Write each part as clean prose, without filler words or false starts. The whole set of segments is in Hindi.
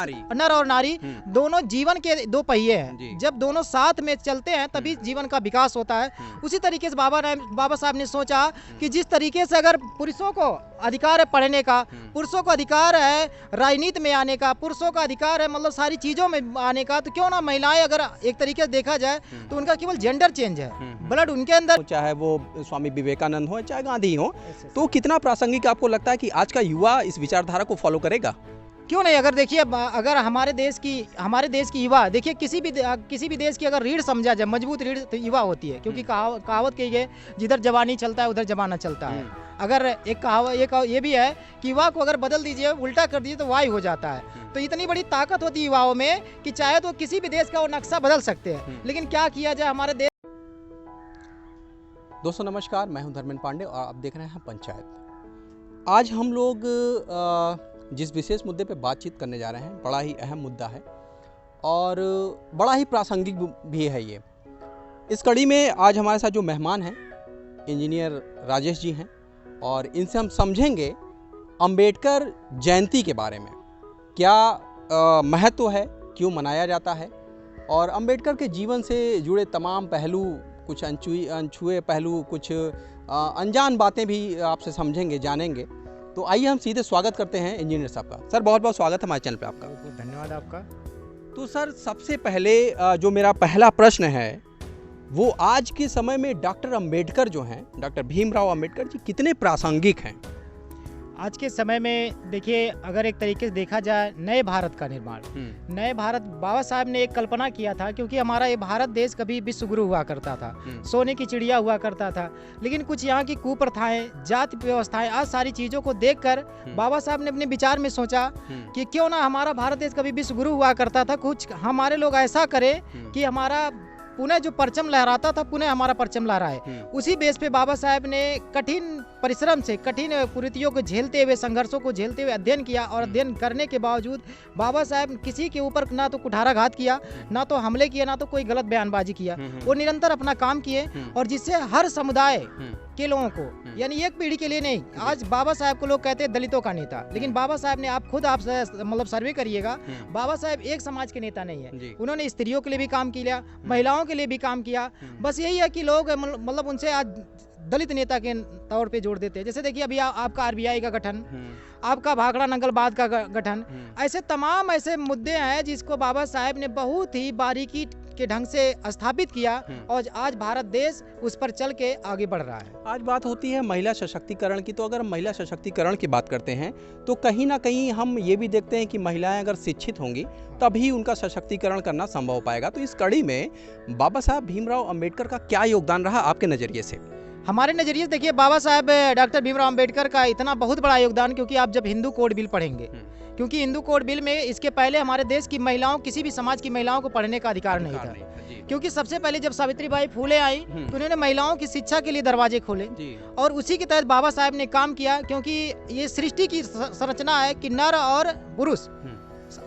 नर और नारी दोनों जीवन के दो पहिए हैं। जब दोनों साथ में चलते हैं तभी जीवन का विकास होता है। उसी तरीके से बाबा साहब ने सोचा कि जिस तरीके से अगर पुरुषों को अधिकार है पढ़ने का, पुरुषों को अधिकार है राजनीति में आने का, पुरुषों का अधिकार है मतलब सारी चीजों में आने का, तो क्यों ना महिलाएं अगर एक तरीके से देखा जाए तो उनका केवल जेंडर चेंज है, ब्लड उनके अंदर, चाहे वो स्वामी विवेकानंद हो चाहे गांधी हो, तो कितना प्रासंगिक आपको लगता है कि आज का युवा इस विचारधारा को फॉलो करेगा? क्यों नहीं। अगर देखिए अगर हमारे देश की युवा देखिए किसी भी देश की अगर रीढ़ समझा जाए, मजबूत रीढ़ तो युवा होती है, क्योंकि कहावत कही है जिधर जवानी चलता है उधर जमाना चलता है। अगर एक ये भी है कि युवा को अगर बदल दीजिए, उल्टा कर दीजिए तो वायु हो जाता है। तो इतनी बड़ी ताकत होती है युवाओं में कि चाहे तो किसी भी देश का वो नक्शा बदल सकते हैं, लेकिन क्या किया जाए हमारे देश। दोस्तों नमस्कार, मैं हूं धर्मेंद्र पांडे और आप देख रहे हैं पंचायत। आज हम लोग जिस विशेष मुद्दे पे बातचीत करने जा रहे हैं, बड़ा ही अहम मुद्दा है और बड़ा ही प्रासंगिक भी है ये। इस कड़ी में आज हमारे साथ जो मेहमान हैं इंजीनियर राजेश जी हैं और इनसे हम समझेंगे अंबेडकर जयंती के बारे में, क्या महत्व है, क्यों मनाया जाता है और अंबेडकर के जीवन से जुड़े तमाम पहलू, कुछ अनछुए पहलू, कुछ अनजान बातें भी आपसे समझेंगे, जानेंगे। तो आइए हम सीधे स्वागत करते हैं इंजीनियर साहब का। सर बहुत बहुत स्वागत है हमारे चैनल पे आपका। बहुत धन्यवाद आपका। तो सर सबसे पहले जो मेरा पहला प्रश्न है वो आज के समय में डॉक्टर अंबेडकर जो हैं, डॉक्टर भीमराव अंबेडकर जी कितने प्रासंगिक हैं? आज के समय में देखिए अगर एक तरीके से देखा जाए नए भारत का निर्माण, नए भारत बाबा साहब ने एक कल्पना किया था, क्योंकि हमारा ये भारत देश कभी विश्व गुरु हुआ करता था, सोने की चिड़िया हुआ करता था, लेकिन कुछ यहाँ की कुप्रथाएं, जाति व्यवस्थाएं, आज सारी चीज़ों को देखकर बाबा साहब ने अपने विचार में सोचा कि क्यों ना हमारा भारत देश कभी विश्व गुरु हुआ करता था, कुछ हमारे लोग ऐसा करें कि हमारा पुनः जो परचम लहराता था पुनः हमारा परचम लहराए। उसी बेस पे बाबा साहब ने कठिन परिश्रम से, कठिन कुरीतियों को झेलते हुए, संघर्षों को झेलते हुए अध्ययन किया और अध्ययन करने के बावजूद बाबा साहब किसी के ऊपर ना तो कुठाराघात किया, ना तो हमले किए, ना तो कोई गलत बयानबाजी किया। वो निरंतर अपना काम किए और जिससे हर समुदाय के लोगों को, यानी एक पीढ़ी के लिए नहीं, आज बाबा साहब को लोग कहते हैं दलितों का नेता, लेकिन बाबा साहब ने, आप खुद आप मतलब सर्वे करिएगा, बाबा साहब एक समाज के नेता नहीं है। उन्होंने स्त्रियों के लिए भी काम किया, महिलाओं के लिए भी काम किया। बस यही है कि लोग मतलब उनसे आज दलित नेता के तौर पे जोड़ देते हैं। जैसे देखिए अभी आपका आरबीआई का गठन, आपका भाखड़ा नंगलबाद का गठन, ऐसे तमाम ऐसे मुद्दे हैं जिसको बाबा साहब ने बहुत ही बारीकी के ढंग से स्थापित किया और आज भारत देश उस पर चल के आगे बढ़ रहा है। आज बात होती है महिला सशक्तिकरण की, तो अगर हम महिला सशक्तिकरण की बात करते हैं तो कहीं ना कहीं हम ये भी देखते हैं कि महिलाएं अगर शिक्षित होंगी तभी उनका सशक्तिकरण करना संभव हो पाएगा। तो इस कड़ी में बाबा साहब भीमराव अंबेडकर का क्या योगदान रहा आपके नज़रिए से? हमारे नज़रिए से देखिए बाबा साहब डॉक्टर भीमराव अंबेडकर का इतना बहुत बड़ा योगदान, क्योंकि आप जब हिंदू कोड बिल पढ़ेंगे, क्योंकि हिंदू कोड बिल में इसके पहले हमारे देश की महिलाओं, किसी भी समाज की महिलाओं को पढ़ने का अधिकार नहीं था, क्योंकि सबसे पहले जब सावित्रीबाई फूले आई तो उन्होंने महिलाओं की शिक्षा के लिए दरवाजे खोले और उसी के तहत बाबा साहब ने काम किया, क्योंकि ये सृष्टि की संरचना है कि नर और पुरुष,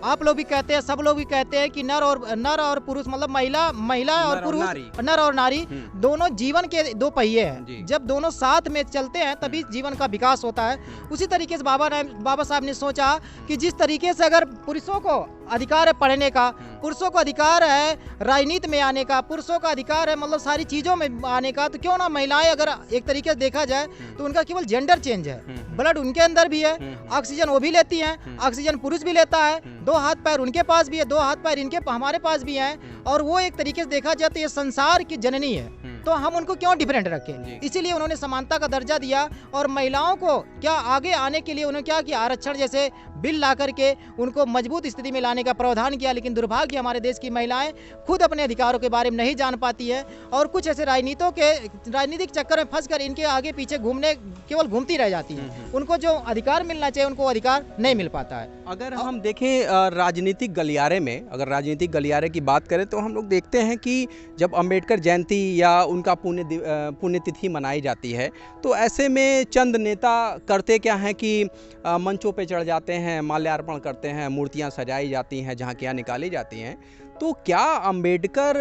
आप लोग भी कहते हैं, सब लोग भी कहते हैं कि नर और पुरुष मतलब महिला और पुरुष, नर और नारी दोनों जीवन के दो पहिए हैं। जब दोनों साथ में चलते हैं तभी जीवन का विकास होता है। उसी तरीके से बाबा साहब ने सोचा कि जिस तरीके से अगर पुरुषों को अधिकार है पढ़ने का, पुरुषों को अधिकार है राजनीति में आने का, पुरुषों का अधिकार है मतलब सारी चीजों में आने का, तो क्यों ना महिलाएं अगर एक तरीके से देखा जाए तो उनका केवल जेंडर चेंज है, ब्लड उनके अंदर भी है, ऑक्सीजन वो भी लेती हैं, ऑक्सीजन पुरुष भी लेता है, दो हाथ पैर उनके पास भी है, दो हाथ पैर इनके हमारे पास भी हैं, और वो एक तरीके से देखा जाए तो ये संसार की जननी है, तो हम उनको क्यों डिफरेंट रखें? इसीलिए उन्होंने समानता का दर्जा दिया और महिलाओं को क्या आगे आने के लिए उन्होंने क्या किया, आरक्षण जैसे बिल ला करके उनको मजबूत स्थिति में लाने का प्रावधान किया। लेकिन दुर्भाग्य हमारे देश की महिलाएं खुद अपने अधिकारों के बारे में नहीं जान पाती है और कुछ ऐसे राजनीतिक चक्कर में फंसकर इनके आगे पीछे केवल घूमती रह जाती हैं। उनको जो अधिकार मिलना चाहिए उनको अधिकार नहीं मिल पाता है। अगर हम देखें राजनीतिक गलियारे में, अगर राजनीतिक गलियारे की बात करें तो हम लोग देखते हैं कि जब अंबेडकर जयंती या उनका पुण्यतिथि मनाई जाती है तो ऐसे में चंद नेता करते क्या हैं कि मंचों पे चढ़ जाते हैं, माल्यार्पण करते हैं, मूर्तियां सजाई जाती हैं, झांकियां निकाली जाती हैं। तो क्या अंबेडकर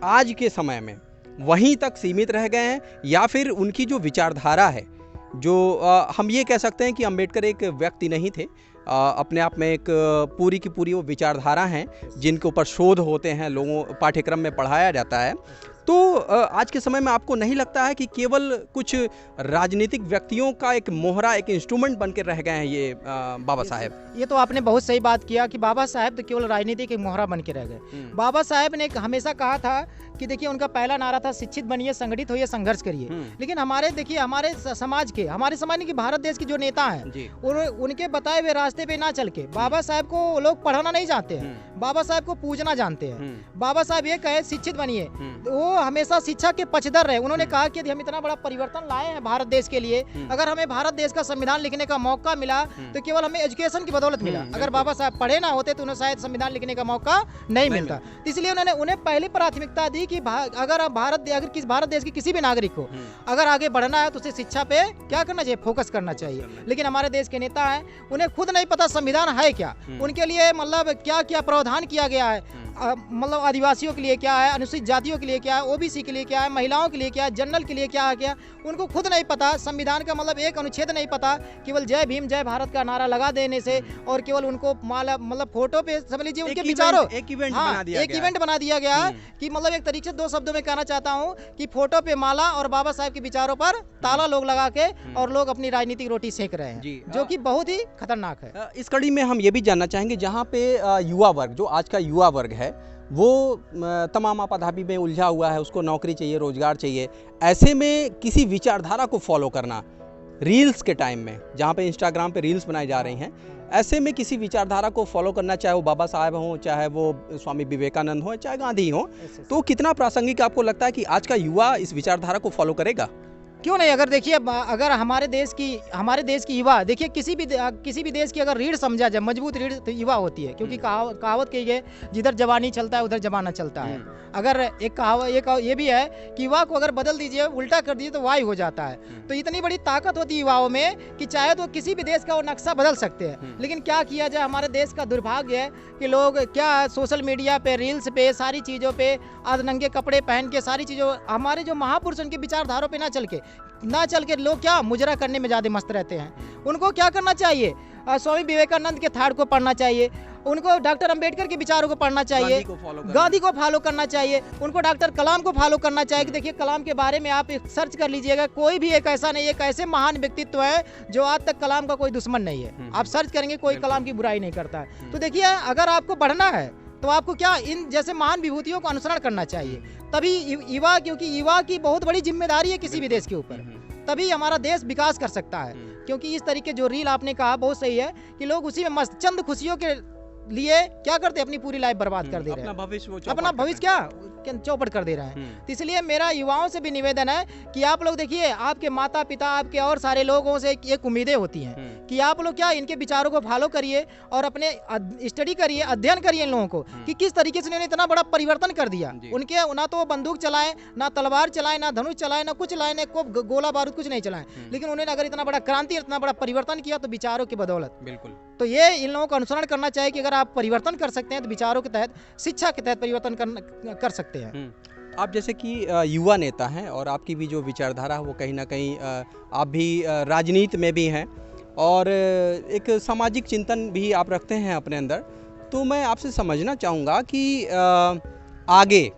आज के समय में वहीं तक सीमित रह गए हैं या फिर उनकी जो विचारधारा है, जो हम ये कह सकते हैं कि अंबेडकर एक व्यक्ति नहीं थे, अपने आप में एक पूरी की पूरी वो विचारधारा हैं जिनके ऊपर शोध होते हैं, लोगों पाठ्यक्रम में पढ़ाया जाता है। तो आज के समय में आपको नहीं लगता है कि केवल कुछ राजनीतिक व्यक्तियों का एक मोहरा, एक इंस्ट्रूमेंट बन के रह गए हैं ये बाबा साहेब? ये तो आपने बहुत सही बात किया कि बाबा साहेब तो केवल राजनीति के मोहरा बन के रह गए। बाबा साहेब ने हमेशा कहा था कि देखिए, उनका पहला नारा था शिक्षित बनिए, संगठित होइए, संघर्ष करिए। लेकिन हमारे देखिए, हमारे समाज के, हमारे समाज के भारत देश के जो नेता हैं, उनके बताए हुए रास्ते पे ना चल के बाबा साहेब को लोग पढ़ाना नहीं जानते हैं, बाबा साहेब को पूजना जानते हैं। बाबा साहेब ये कहे शिक्षित बनिए, वो हमेशा शिक्षा के पक्षधर रहे। उन्होंने कहा कि हम इतना बड़ा परिवर्तन लाए हैं भारत देश के लिए, अगर हमें भारत देश का संविधान लिखने का मौका मिला तो केवल हमें एजुकेशन की बदौलत मिला। अगर बाबा साहब पढ़े ना होते तो उन्हें शायद संविधान लिखने का मौका नहीं मिलता। इसलिए उन्होंने उन्हें पहली प्राथमिकता दी कि अगर भारत देश के किसी भी नागरिक को अगर आगे बढ़ना है तो उसे शिक्षा पे क्या करना चाहिए, फोकस करना चाहिए। लेकिन हमारे देश के नेता हैं, उन्हें खुद नहीं पता संविधान है क्या, उनके लिए मतलब क्या क्या प्रावधान किया गया है, मतलब आदिवासियों के लिए क्या है, अनुसूचित जातियों के लिए क्या है, ओबीसी के लिए क्या है, महिलाओं के लिए क्या है, जनरल के लिए क्या है, क्या उनको खुद नहीं पता। संविधान का मतलब एक अनुच्छेद नहीं पता। केवल जय भीम जय भारत का नारा लगा देने से और केवल उनको मतलब फोटो पे समझ लीजिए उनके विचारों एक इवेंट बना दिया गया कि मतलब एक तरीके से 2 शब्दों में कहना चाहता हूँ कि फोटो पे माला और बाबा साहब के विचारों पर ताला लोग लगा के और लोग अपनी राजनीतिक रोटी सेक रहे हैं, जो कि बहुत ही खतरनाक है। इस कड़ी में हम ये भी जानना चाहेंगे, जहाँ पे युवा वर्ग, जो आज का युवा वर्ग है, वो तमाम आपाधापी में उलझा हुआ है, उसको नौकरी चाहिए, रोजगार चाहिए। ऐसे में किसी विचारधारा को फॉलो करना रील्स के टाइम में, जहाँ पे इंस्टाग्राम पे रील्स बनाई जा रही हैं, ऐसे में किसी विचारधारा को फॉलो करना, चाहे वो बाबा साहब हों, चाहे वो स्वामी विवेकानंद हों, चाहे गांधी हों, तो कितना प्रासंगिक आपको लगता है कि आज का युवा इस विचारधारा को फॉलो करेगा? क्यों नहीं। अगर देखिए, अगर हमारे देश की युवा, देखिए किसी भी देश की अगर रीढ़ समझा जाए, मजबूत रीढ़ तो युवा होती है, क्योंकि कहावत कही है, जिधर जवानी चलता है उधर जमाना चलता है। अगर एक कहावत ये भी है कि युवा को अगर बदल दीजिए, उल्टा कर दीजिए तो वायु हो जाता है। तो इतनी बड़ी ताकत होती है युवाओं में कि चाहे तो किसी भी देश का वो नक्शा बदल सकते हैं। लेकिन क्या किया जाए, हमारे देश का दुर्भाग्य है कि लोग क्या सोशल मीडिया पे, रील्स पे, सारी चीज़ों पे नंगे कपड़े पहन के, सारी चीज़ों, हमारे जो महापुरुष उनकी विचारधारों पे ना चल के लोग क्या मुजरा करने में ज़्यादा मस्त रहते हैं। उनको क्या करना चाहिए, स्वामी विवेकानंद के थाड़ को पढ़ना चाहिए, उनको डॉक्टर अंबेडकर के विचारों को पढ़ना चाहिए, गांधी को फॉलो करना चाहिए, उनको डॉक्टर कलाम को फॉलो करना चाहिए। कि देखिए, कलाम के बारे में आप सर्च कर लीजिएगा, कोई भी एक ऐसा नहीं है, एक ऐसे महान व्यक्तित्व है जो आज तक कलाम का कोई दुश्मन नहीं है। आप सर्च करेंगे, कोई कलाम की बुराई नहीं करता है। तो देखिए, अगर आपको बढ़ना है तो आपको क्या इन जैसे महान विभूतियों को अनुसरण करना चाहिए। तभी युवा, क्योंकि युवा की बहुत बड़ी जिम्मेदारी है किसी भी देश के ऊपर, तभी हमारा देश विकास कर सकता है। क्योंकि इस तरीके जो रील आपने कहा बहुत सही है कि लोग उसी में मस्त, चंद खुशियों के लिए क्या करते हैं, अपनी पूरी लाइफ बर्बाद कर दे रहे हैं, अपना भविष्य क्या चौपट कर दे रहे हैं। तो इसलिए मेरा युवाओं से भी निवेदन है कि आप लोग देखिए, आपके माता पिता, आपके और सारे लोगों से एक उम्मीदें होती हैं कि आप लोग क्या इनके विचारों को फॉलो करिए और अपने स्टडी करिए, अध्ययन करिए इन लोगों को कि किस तरीके से उन्होंने इतना बड़ा परिवर्तन कर दिया। उनके ना तो बंदूक चलाए, ना तलवार चलाए, ना धनुष चलाए, ना कुछ चलाए, ना गोला बारूद कुछ नहीं चलाए, लेकिन उन्होंने अगर इतना बड़ा क्रांति, इतना बड़ा परिवर्तन किया तो विचारों की बदौलत। बिल्कुल। तो ये इन लोगों को अनुसरण करना चाहिए कि अगर आप परिवर्तन कर सकते हैं तो विचारों के तहत, शिक्षा के तहत परिवर्तन कर सकते हैं। आप जैसे कि युवा नेता हैं और आपकी भी जो विचारधारा है वो कहीं ना कहीं आप भी राजनीति में भी हैं और एक सामाजिक चिंतन भी आप रखते हैं अपने अंदर। तो मैं आपसे समझना चाहूँगा कि आगे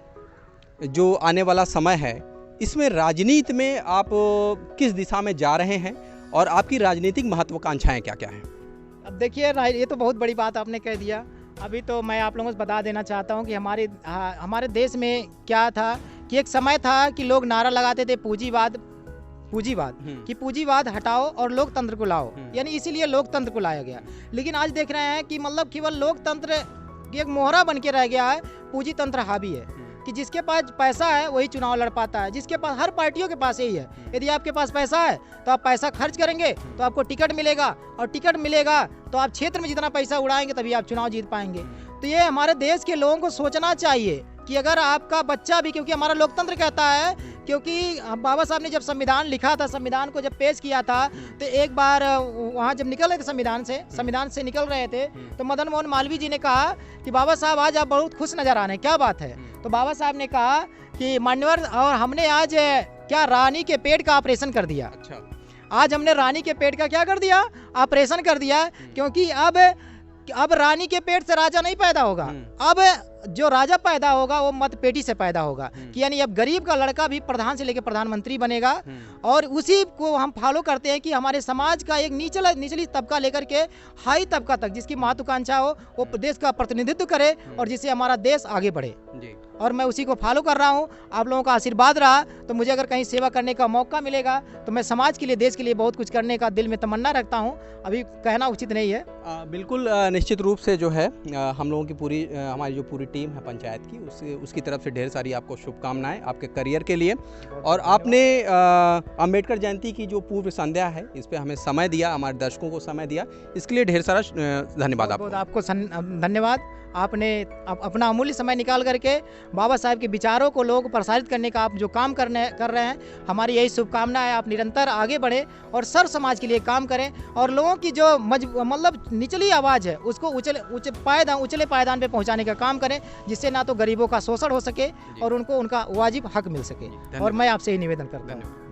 जो आने वाला समय है, इसमें राजनीति में आप किस दिशा में जा रहे हैं और आपकी राजनीतिक महत्वाकांक्षाएं क्या क्या हैं? अब देखिए, ये तो बहुत बड़ी बात आपने कह दिया। अभी तो मैं आप लोगों को बता देना चाहता हूं कि हमारे देश में क्या था कि एक समय था कि लोग नारा लगाते थे पूंजीवाद कि पूंजीवाद हटाओ और लोकतंत्र को लाओ, यानी इसीलिए लोकतंत्र को लाया गया। लेकिन आज देख रहे हैं कि मतलब केवल लोकतंत्र की एक मोहरा बन के रह गया है, पूंजी तंत्र हावी है कि जिसके पास पैसा है वही चुनाव लड़ पाता है। जिसके पास, हर पार्टियों के पास यही है, यदि आपके पास पैसा है तो आप पैसा खर्च करेंगे तो आपको टिकट मिलेगा, और टिकट मिलेगा तो आप क्षेत्र में जितना पैसा उड़ाएंगे तभी आप चुनाव जीत पाएंगे। तो ये हमारे देश के लोगों को सोचना चाहिए कि अगर आपका बच्चा भी, क्योंकि हमारा लोकतंत्र कहता है, क्योंकि बाबा साहब ने जब संविधान लिखा था, संविधान को जब पेश किया था, तो एक बार वहाँ जब निकल रहे थे संविधान से निकल रहे थे, तो मदन मोहन मालवीय जी ने कहा कि बाबा साहब आज आप बहुत खुश नजर आ रहे हैं, क्या बात है? तो बाबा साहब ने कहा कि मान्यवर, और हमने आज क्या रानी के पेट का ऑपरेशन कर दिया। अच्छा। आज हमने रानी के पेट का क्या कर दिया, ऑपरेशन कर दिया, क्योंकि अब रानी के पेट से राजा नहीं पैदा होगा, अब जो राजा पैदा होगा वो मतपेटी से पैदा होगा, कि यानी अब गरीब का लड़का भी प्रधान से लेकर प्रधानमंत्री बनेगा। और उसी को हम फॉलो करते हैं कि हमारे समाज का एक निचली तबका लेकर के हाई तबका तक जिसकी महत्वाकांक्षा हो वो देश का प्रतिनिधित्व करे और जिससे हमारा देश आगे बढ़े जी। और मैं उसी को फॉलो कर रहा हूँ। आप लोगों का आशीर्वाद रहा तो मुझे अगर कहीं सेवा करने का मौका मिलेगा तो मैं समाज के लिए, देश के लिए बहुत कुछ करने का दिल में तमन्ना रखता हूँ। अभी कहना उचित नहीं है। बिल्कुल निश्चित रूप से जो है हम लोगों की हमारी जो पूरी टीम है पंचायत की उसकी तरफ से ढेर सारी आपको शुभकामनाएं आपके करियर के लिए। और आपने अंबेडकर जयंती की जो पूर्व संध्या है इस पर हमें समय दिया, हमारे दर्शकों को समय दिया, इसके लिए ढेर सारा धन्यवाद आपको। धन्यवाद। आपने अपना अमूल्य समय निकाल करके बाबा साहब के विचारों को लोग प्रसारित करने का आप जो काम कर रहे हैं, हमारी यही शुभकामना है। आप निरंतर आगे बढ़े और सर्व समाज के लिए काम करें और लोगों की जो मतलब निचली आवाज़ है उसको उचले पायदान पे पहुंचाने का काम करें, जिससे ना तो गरीबों का शोषण हो सके और उनको उनका वाजिब हक मिल सके। और मैं आपसे ही निवेदन करता हूँ।